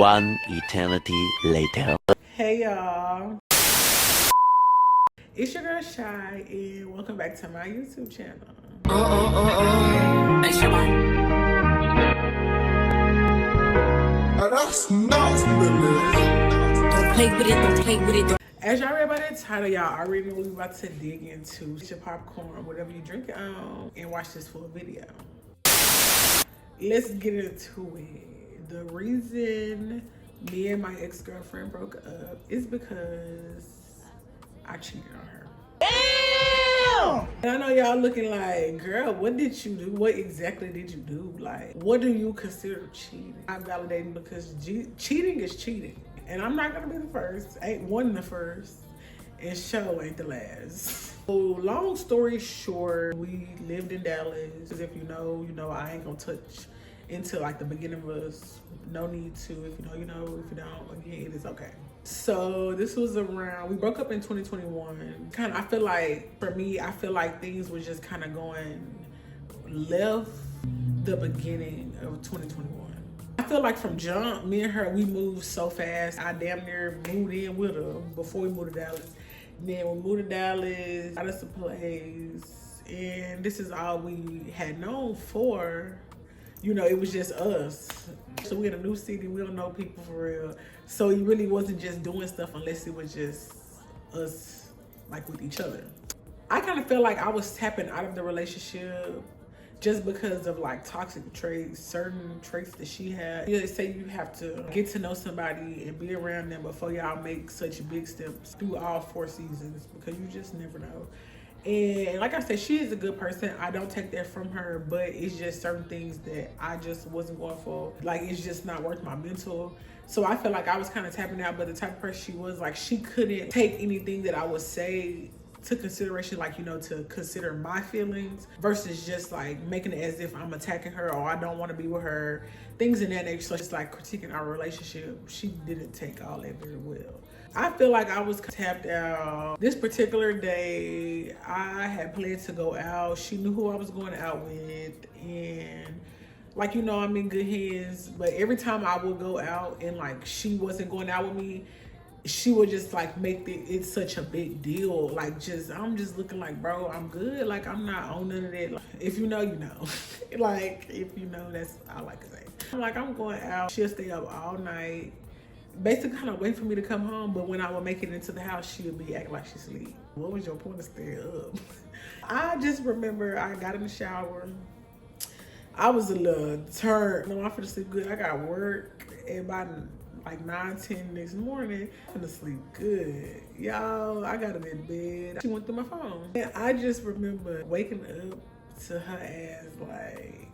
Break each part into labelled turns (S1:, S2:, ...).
S1: One eternity later.
S2: Hey y'all, it's your girl Shy and welcome back to my YouTube channel.
S3: That's nasty.
S4: Don't play with it, don't play with it.
S2: As y'all read by the title, y'all already know what we about to dig into. Get your popcorn, whatever you drink it on, and watch this full video. Let's get into it. The reason me and my ex-girlfriend broke up is because I cheated on her. Damn! And I know y'all looking like, girl, what did you do? What exactly did you do? Like, what do you consider cheating? I'm validating because cheating is cheating. And I'm not gonna be the first. Ain't one the first. And show ain't the last. So long story short, we lived in Dallas. If you know, you know, I ain't gonna touch into like the beginning of us. No need to. If you know, you know. If you don't, again, it is okay. So this was around, we broke up in 2021. Kind of, I feel like, for me, I feel like things were just kind of going left the beginning of 2021. I feel like from jump, me and her, we moved so fast. I damn near moved in with her before we moved to Dallas. Then we moved to Dallas, got us a place, and this is all we had known for. You know, it was just us. So we're in a new city, we don't know people for real. So it really wasn't just doing stuff unless it was just us, like with each other. I kind of felt like I was tapping out of the relationship just because of like toxic traits, certain traits that she had. They say you have to get to know somebody and be around them before y'all make such big steps through all 4 seasons, because you just never know. And like I said, she is a good person. I don't take that from her, but it's just certain things that I just wasn't going for. Like, it's just not worth my mental. So I feel like I was kind of tapping out, but the type of person she was, like, she couldn't take anything that I would say to consideration, like, you know, to consider my feelings versus just like making it as if I'm attacking her or I don't want to be with her, things in that nature. So it's like critiquing our relationship. She didn't take all that very well. I feel like I was tapped out. This particular day, I had planned to go out. She knew who I was going out with, and like, you know, I'm in good hands. But every time I would go out and like she wasn't going out with me, she would just like make it such a big deal. Like, I'm just looking like, bro, I'm good. Like, I'm not on none of that. Like, if you know, you know. Like, if you know, that's all I can say. I'm like, I'm going out. She'll stay up all night, basically kind of wait for me to come home. But when I would make it into the house, she would be acting like she sleep. What was your point of staying up? I just remember I got in the shower. I was a little turned. No, I'm finna sleep good. I got work at about like 9-10 next morning. I'm finna sleep good. Y'all, I got in that bed. She went through my phone. And I just remember waking up to her ass like,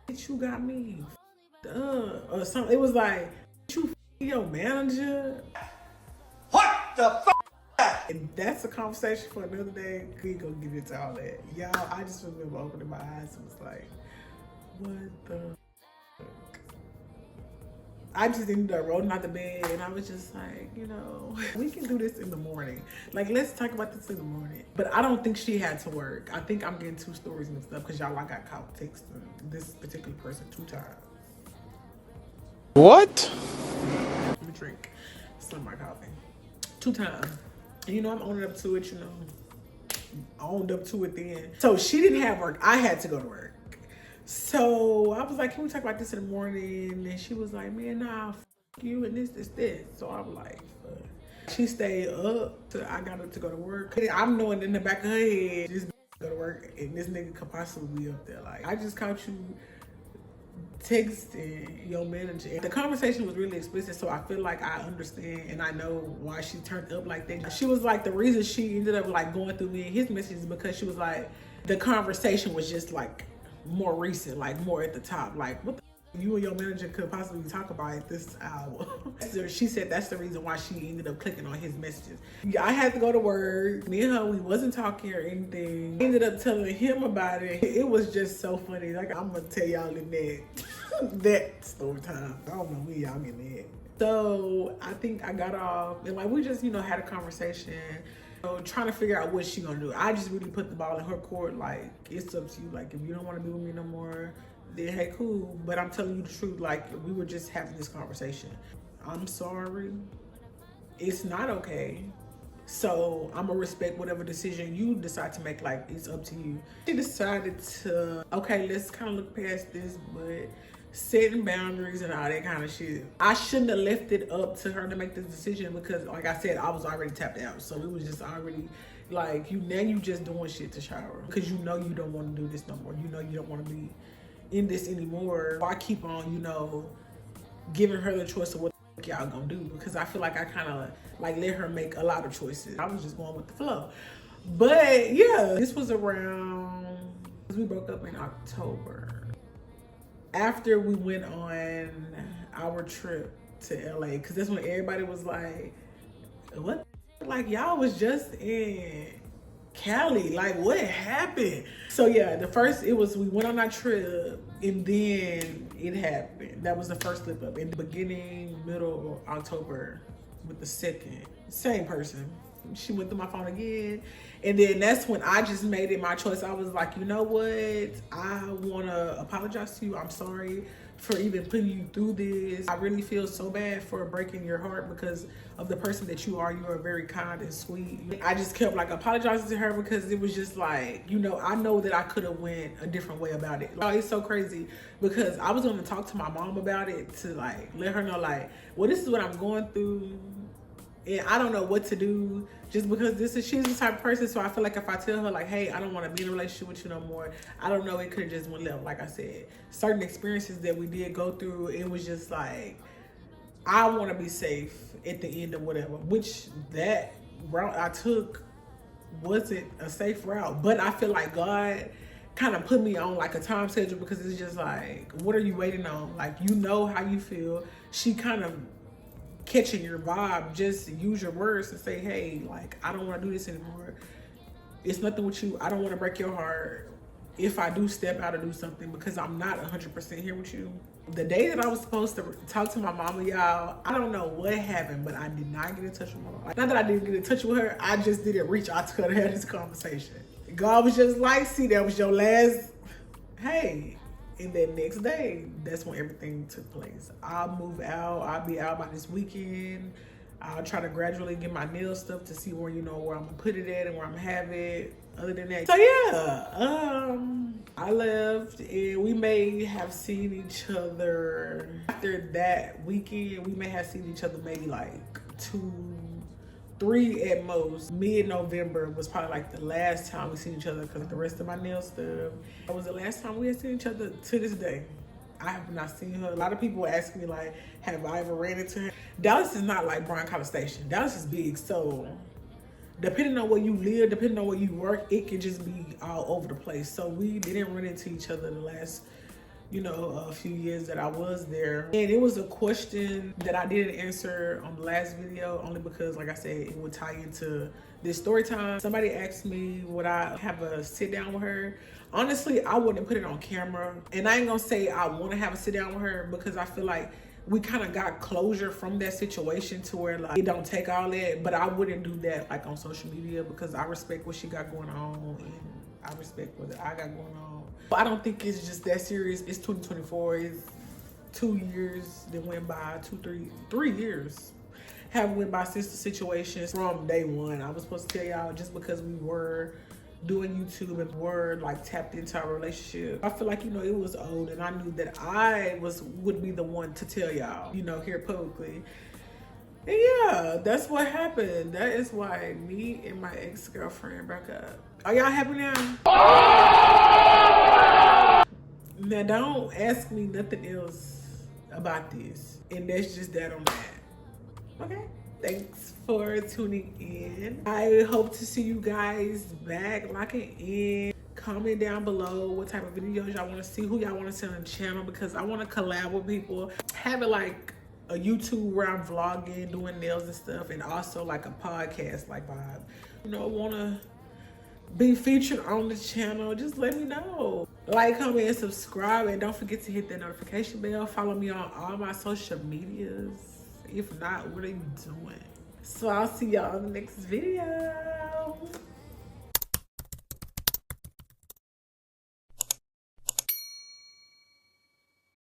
S2: bitch, you got me or something. It was like, you your manager?
S3: What the fuck?
S2: And that's a conversation for another day. We ain't gonna get into all that. Y'all, I just remember opening my eyes and was like, what the fuck? I just ended up rolling out the bed and I was just like, you know, we can do this in the morning. Like, let's talk about this in the morning. But I don't think she had to work. I think I'm getting 2 stories mixed up because y'all, I got caught texting this particular person 2 times.
S3: What?
S2: Let me drink some of my coffee. 2 times. And you know, I'm owning up to it, you know. Owned up to it then. So she didn't have work. I had to go to work. So I was like, can we talk about this in the morning? And she was like, man, nah, f you and this. So I was like, fuck. She stayed up till I got up to go to work. I'm knowing in the back of her head, this go to work and this nigga could possibly be up there. Like, I just caught you texting your manager. And the conversation was really explicit, so I feel like I understand and I know why she turned up like that. She was like, the reason she ended up like going through me and his messages because she was like, the conversation was just like more recent, like more at the top. Like, what the you and your manager could possibly talk about at this hour? So she said that's the reason why she ended up clicking on his messages. I had to go to work. Me and her, we wasn't talking or anything. Ended up telling him about it. It was just so funny. Like, I'm gonna tell y'all in that story time. I don't know when y'all getting that. So I think I got off and like we just, you know, had a conversation. Trying to figure out what she gonna do. I just really put the ball in her court. Like, it's up to you. Like, if you don't want to be with me no more, then hey, cool. But I'm telling you the truth, like, we were just having this conversation. I'm sorry. It's not okay. So I'm gonna respect whatever decision you decide to make. Like, it's up to you. She decided to, okay, let's kind of look past this, but setting boundaries and all that kind of shit. I shouldn't have left it up to her to make this decision because, like I said, I was already tapped out. So it was just already like, you just doing shit to shower because you know you don't want to do this no more. You know you don't want to be in this anymore. I keep on, you know, giving her the choice of what y'all gonna do, because I feel like I kind of like let her make a lot of choices. I was just going with the flow. But yeah, this was around, we broke up in October. After we went on our trip to LA, because that's when everybody was like, what? Like, y'all was just in Cali, like what happened? So yeah, we went on our trip and then it happened. That was the first slip up in the beginning, middle of October with the second. Same person. She went through my phone again. And then that's when I just made it my choice. I was like, you know what? I want to apologize to you. I'm sorry for even putting you through this. I really feel so bad for breaking your heart because of the person that you are. You are very kind and sweet. I just kept like apologizing to her because it was just like, you know, I know that I could have went a different way about it. Oh, it's so crazy because I was going to talk to my mom about it to like let her know like, well, this is what I'm going through. And I don't know what to do just because she's the type of person. So I feel like if I tell her like, hey, I don't want to be in a relationship with you no more, I don't know, it could have just went left. Like I said, certain experiences that we did go through, it was just like, I want to be safe at the end of whatever, which that route I took wasn't a safe route. But I feel like God kind of put me on like a time schedule because it's just like, what are you waiting on? Like, you know how you feel. She kind of catching your vibe, just use your words to say, hey, like, I don't want to do this anymore. It's nothing with you. I don't want to break your heart if I do step out or do something because I'm not 100% here with you. The day that I was supposed to talk to my mama, y'all, I don't know what happened, but I did not get in touch with my mama. Not that I didn't get in touch with her, I just didn't reach out to her to have this conversation. God was just like, see, that was your last, hey. And then next day, that's when everything took place. I'll move out. I'll be out by this weekend. I'll try to gradually get my nail stuff to see where, you know, where I'm gonna put it at and where I'm gonna have it. Other than that, so yeah, I left and we may have seen each other after that weekend. We may have seen each other maybe like 2, 3 at most. Mid-November was probably like the last time we seen each other because the rest of my nail stuff. That was the last time we had seen each other to this day. I have not seen her. A lot of people ask me like, have I ever ran into her? Dallas is not like Bryan College Station. Dallas is big, so depending on where you live, depending on where you work, it can just be all over the place. So we didn't run into each other the last, you know, a few years that I was there. And it was a question that I didn't answer on the last video only because, like I said, it would tie into this story time. Somebody asked me, would I have a sit down with her? Honestly, I wouldn't put it on camera. And I ain't gonna say I want to have a sit down with her because I feel like we kind of got closure from that situation to where like it don't take all that. But I wouldn't do that like on social media because I respect what she got going on and I respect what I got going on. But I don't think it's just that serious. It's 2024. It's 2 years that went by, 3 years have went by since the situation from day one. I was supposed to tell y'all just because we were doing YouTube and were like tapped into our relationship. I feel like, you know, it was old and I knew that I would be the one to tell y'all, you know, here publicly. And yeah, that's what happened. That is why me and my ex-girlfriend broke up. Are y'all happy now? Now don't ask me nothing else about this. And that's just that on that. Okay? Thanks for tuning in. I hope to see you guys back. Locking in. Comment down below what type of videos y'all want to see, who y'all want to see on the channel, because I want to collab with people. Have it like a YouTube where I'm vlogging, doing nails and stuff, and also like a podcast like vibe. You know, want to be featured on the channel, just let me know. Like, comment, and subscribe, and don't forget to hit that notification bell. Follow me on all my social medias. If not, what are you doing? So I'll see y'all in the next video.